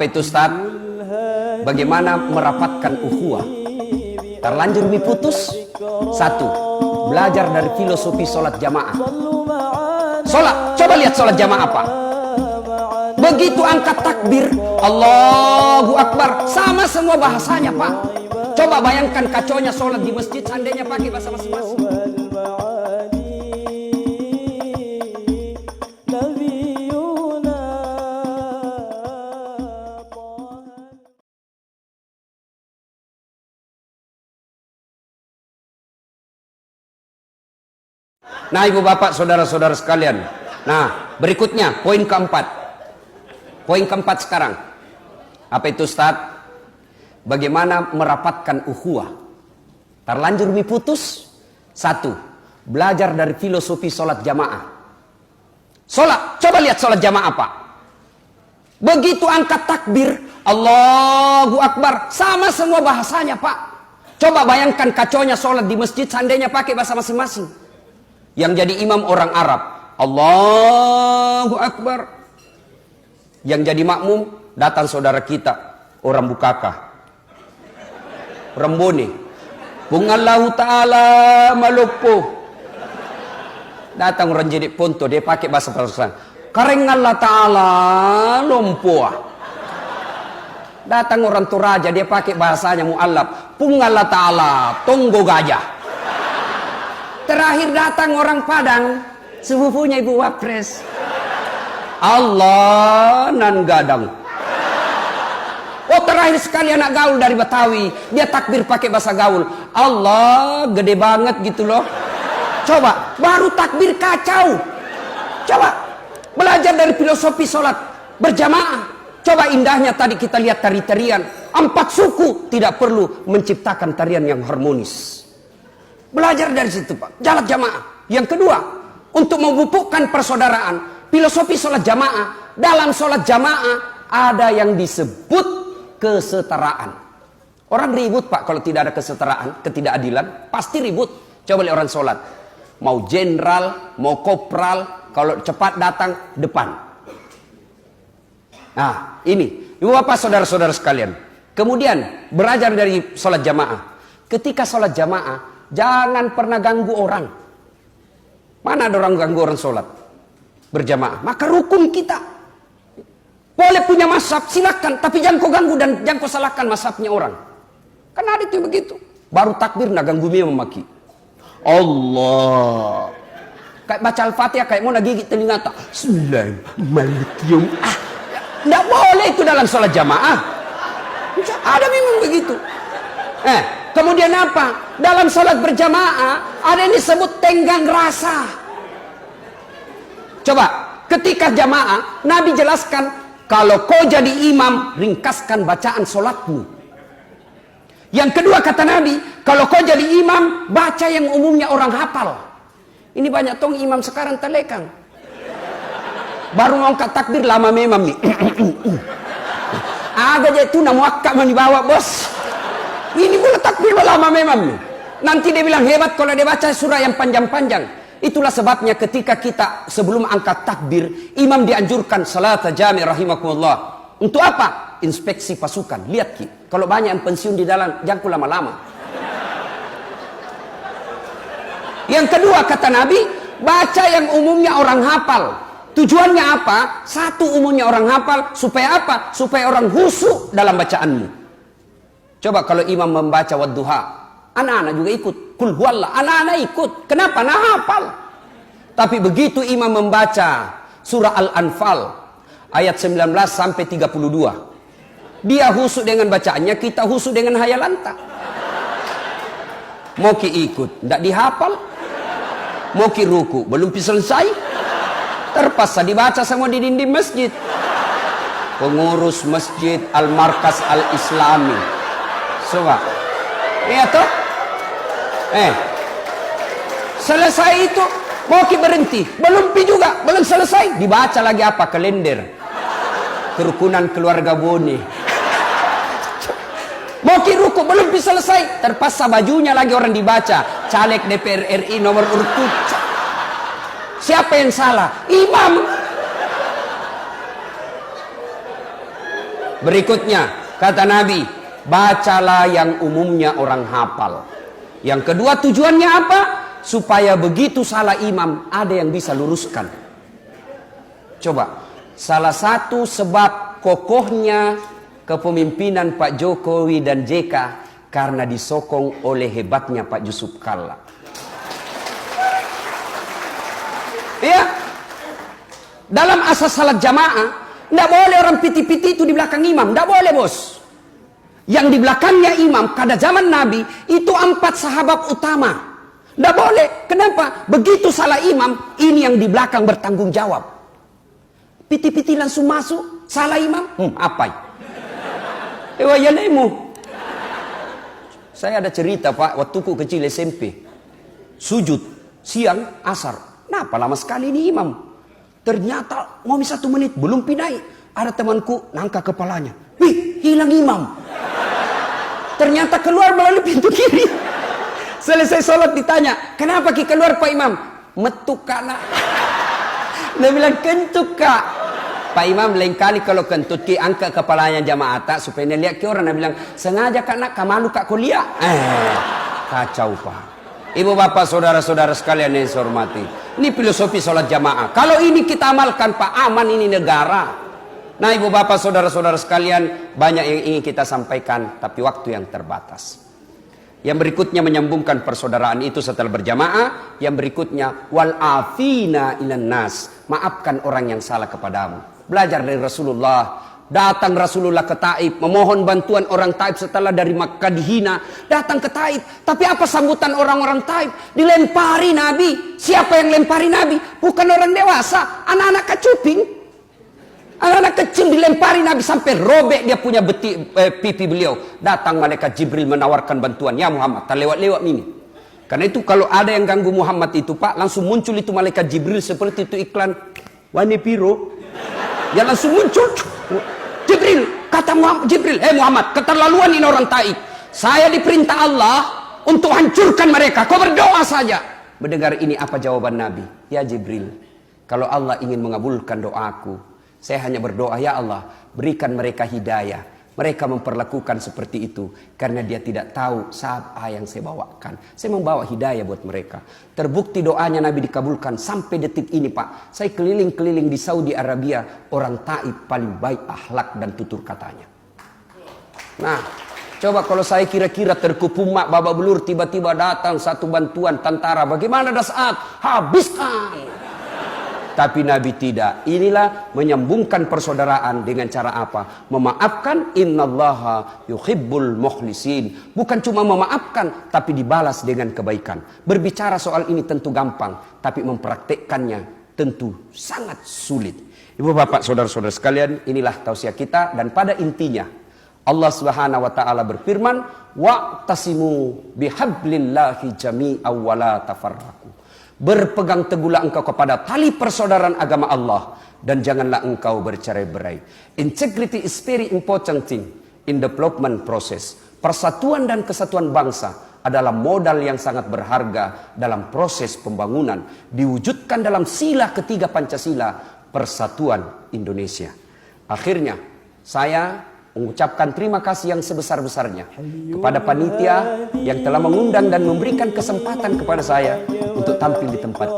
Apa itu Ustaz? Bagaimana merapatkan ukhuwah? Terlanjur putus. Satu, belajar dari filosofi sholat jamaah. Sholat, coba lihat sholat jamaah apa? Begitu angkat takbir, Allahu Akbar, sama semua bahasanya Pak. Coba bayangkan kacaunya sholat di masjid seandainya pakai bahasa masing-masing. Nah ibu bapak saudara-saudara sekalian, nah berikutnya poin keempat. Poin keempat sekarang, apa itu Ustaz? Bagaimana merapatkan ukhuwah? Terlanjur putus. Satu, belajar dari filosofi sholat jamaah. Sholat, coba lihat sholat jamaah apa? Begitu angkat takbir, Allahu Akbar, sama semua bahasanya Pak. Coba bayangkan kacaunya sholat di masjid seandainya pakai bahasa masing-masing. Yang jadi imam orang Arab, Allahu Akbar. Yang jadi makmum, datang saudara kita, orang Bukaka, Rembone, Bungallahu Ta'ala Malupo. Datang orang jadi Ponto, dia pakai bahasa Persian, Kareng Allah Ta'ala Lompoa. Datang orang Toraja, dia pakai bahasanya mu'allab, Pungallah Ta'ala Tonggo Gajah. Terakhir datang orang Padang, sepupunya Ibu Wapres, Allah nan gadang. Oh terakhir sekali anak gaul dari Betawi, dia takbir pakai bahasa gaul, Allah gede banget gitu loh. Coba, baru takbir kacau. Coba, belajar dari filosofi sholat berjamaah. Coba indahnya tadi kita lihat tari-tarian, 4 suku tidak perlu menciptakan tarian yang harmonis. Belajar dari situ Pak, jalan jamaah. Yang kedua, untuk memupukkan persaudaraan, filosofi sholat jamaah. Dalam sholat jamaah ada yang disebut kesetaraan. Orang ribut Pak kalau tidak ada kesetaraan, ketidakadilan, pasti ribut. Coba lihat orang sholat, mau jenderal, mau kopral, kalau cepat datang depan. Nah ini, ibu bapak saudara-saudara sekalian. Kemudian belajar dari sholat jamaah. Ketika sholat jamaah, jangan pernah ganggu orang. Mana ada orang ganggu orang sholat berjamaah? Maka rukun kita. Boleh punya mazhab, silakan. Tapi jangan kau ganggu dan jangan kau salahkan mazhabnya orang. Kan ada itu begitu. Baru takbir, nak ganggu dia memaki. Allah. Kayak baca Al-Fatihah, kayak mau gigit telinga tak. Bismillahirrahmanirrahim. Tidak boleh itu dalam sholat jamaah. Ada memang begitu. Kemudian apa? Dalam sholat berjamaah ada yang disebut tenggang rasa. Coba, ketika jamaah Nabi jelaskan, kalau kau jadi imam, ringkaskan bacaan sholatmu. Yang kedua kata Nabi, kalau kau jadi imam, baca yang umumnya orang hafal. Ini banyak tong imam sekarang terlekang. Baru ngangkat takbir lama memang nih. Agak aja itu namuakak mau dibawa bos. Ini boleh takbir lama memang nih. Nanti dia bilang hebat kalau dia baca surah yang panjang-panjang. Itulah sebabnya ketika kita sebelum angkat takbir, imam dianjurkan salat jami' rahimakumullah. Untuk apa? Inspeksi pasukan. Lihat Ki, kalau banyak yang pensiun di dalam, jangan lama-lama. Yang kedua kata Nabi, baca yang umumnya orang hafal. Tujuannya apa? Satu, umumnya orang hafal. Supaya apa? Supaya orang khusyuk dalam bacaanmu. Coba kalau imam membaca wadduha, anak-anak juga ikut. Kul huwallah, anak-anak ikut. Kenapa? Nah hafal. Tapi begitu imam membaca surah Al-Anfal ayat 19 sampai 32, dia khusyuk dengan bacaannya, kita khusyuk dengan hayalanta. Mau ki ikut, tidak dihafal. Mau ki ruku, belum selesai. Terpaksa dibaca semua di dinding masjid. Pengurus masjid Al-Markas Al-Islami. Coba, lihat toh. Selesai itu, mau ki berhenti, belum pi juga, belum selesai, dibaca lagi apa? Kalender, kerukunan keluarga Bone. Mau ki ruku, belum pi selesai, terpaksa bajunya lagi orang dibaca, caleg DPR RI nomor urut 7. Siapa yang salah? Imam. Berikutnya, kata Nabi, bacalah yang umumnya orang hafal. Yang kedua tujuannya apa? Supaya begitu salah imam, ada yang bisa luruskan. Coba, salah satu sebab kokohnya kepemimpinan Pak Jokowi dan JK karena disokong oleh hebatnya Pak Yusuf Kalla. Iya. Dalam asas salat jamaah, tidak boleh orang piti-piti itu di belakang imam. Tidak boleh, bos. Yang di belakangnya imam, pada zaman Nabi, itu 4 sahabat utama. Tidak boleh. Kenapa? Begitu salah imam, ini yang di belakang bertanggung jawab. Piti-piti langsung masuk, salah imam. Apa? Ewayanemu. Saya ada cerita, Pak, waktu ku kecil SMP. Sujud, siang, asar. Kenapa lama sekali ini imam? Ternyata mau 1 menit belum pindah. Ada temanku nangka kepalanya. Wih, hilang imam. Ternyata keluar melalui pintu kiri. Selesai sholat ditanya, kenapa ki keluar Pak Imam? Metuk kana. Dia bilang kentut kak. Pak Imam lain kali kalau kentut ki angkat kepalanya jamaah tak supaya dia lihat ki orang. Dia bilang sengaja kak nak kamalu kak kuliah. Kacau Pak. Ibu bapak saudara-saudara sekalian yang saya hormati, ini filosofi sholat jamaah. Kalau ini kita amalkan Pak, aman ini negara. Nah ibu bapak saudara-saudara sekalian, banyak yang ingin kita sampaikan, tapi waktu yang terbatas. Yang berikutnya menyambungkan persaudaraan itu setelah berjamaah. Yang berikutnya wal afina ilan nas, maafkan orang yang salah kepadamu. Belajar dari Rasulullah. Datang Rasulullah ke Taif, memohon bantuan orang Taif setelah dari Makkah dihina. Datang ke Taif, tapi apa sambutan orang-orang Taif? Dilempari Nabi. Siapa yang lempari Nabi? Bukan orang dewasa, anak-anak kecuping. Anak-anak kecil dilempari Nabi sampai robek dia punya pipi beliau. Datang malaikat Jibril menawarkan bantuan. Ya Muhammad, tak lewat-lewat ini. Karena itu kalau ada yang ganggu Muhammad itu Pak, langsung muncul itu malaikat Jibril seperti itu iklan Wani Piro. Ya langsung muncul. Jibril, kata Jibril, Muhammad, keterlaluan ini orang Taif. Saya diperintah Allah untuk hancurkan mereka. Kau berdoa saja. Mendengar ini apa jawaban Nabi? Ya Jibril, kalau Allah ingin mengabulkan doaku, saya hanya berdoa, ya Allah, berikan mereka hidayah. Mereka memperlakukan seperti itu karena dia tidak tahu saat yang saya bawakan. Saya membawa hidayah buat mereka. Terbukti doanya Nabi dikabulkan sampai detik ini Pak. Saya keliling-keliling di Saudi Arabia, orang Taif paling baik akhlak dan tutur katanya. Nah, coba kalau saya kira-kira terkupumak babak belur, tiba-tiba datang satu bantuan tentara. Bagaimana dah saat? Habiskan. Tapi Nabi tidak. Inilah menyambungkan persaudaraan dengan cara apa? Memaafkan. Innallaha yuhibbul mukhlisin. Bukan cuma memaafkan, tapi dibalas dengan kebaikan. Berbicara soal ini tentu gampang, tapi mempraktekkannya tentu sangat sulit. Ibu bapak saudara-saudara sekalian, inilah tausiah kita. Dan pada intinya Allah Subhanahu wa taala berfirman, wa'tasimu bihablillahi jami'an wa la tafarraqu. Berpegang teguhlah engkau kepada tali persaudaraan agama Allah dan janganlah engkau bercerai-berai. Integrity is very important thing in development process. Persatuan dan kesatuan bangsa adalah modal yang sangat berharga dalam proses pembangunan, diwujudkan dalam sila ketiga Pancasila, persatuan Indonesia. Akhirnya saya mengucapkan terima kasih yang sebesar-besarnya kepada panitia yang telah mengundang dan memberikan kesempatan kepada saya untuk tampil di tempat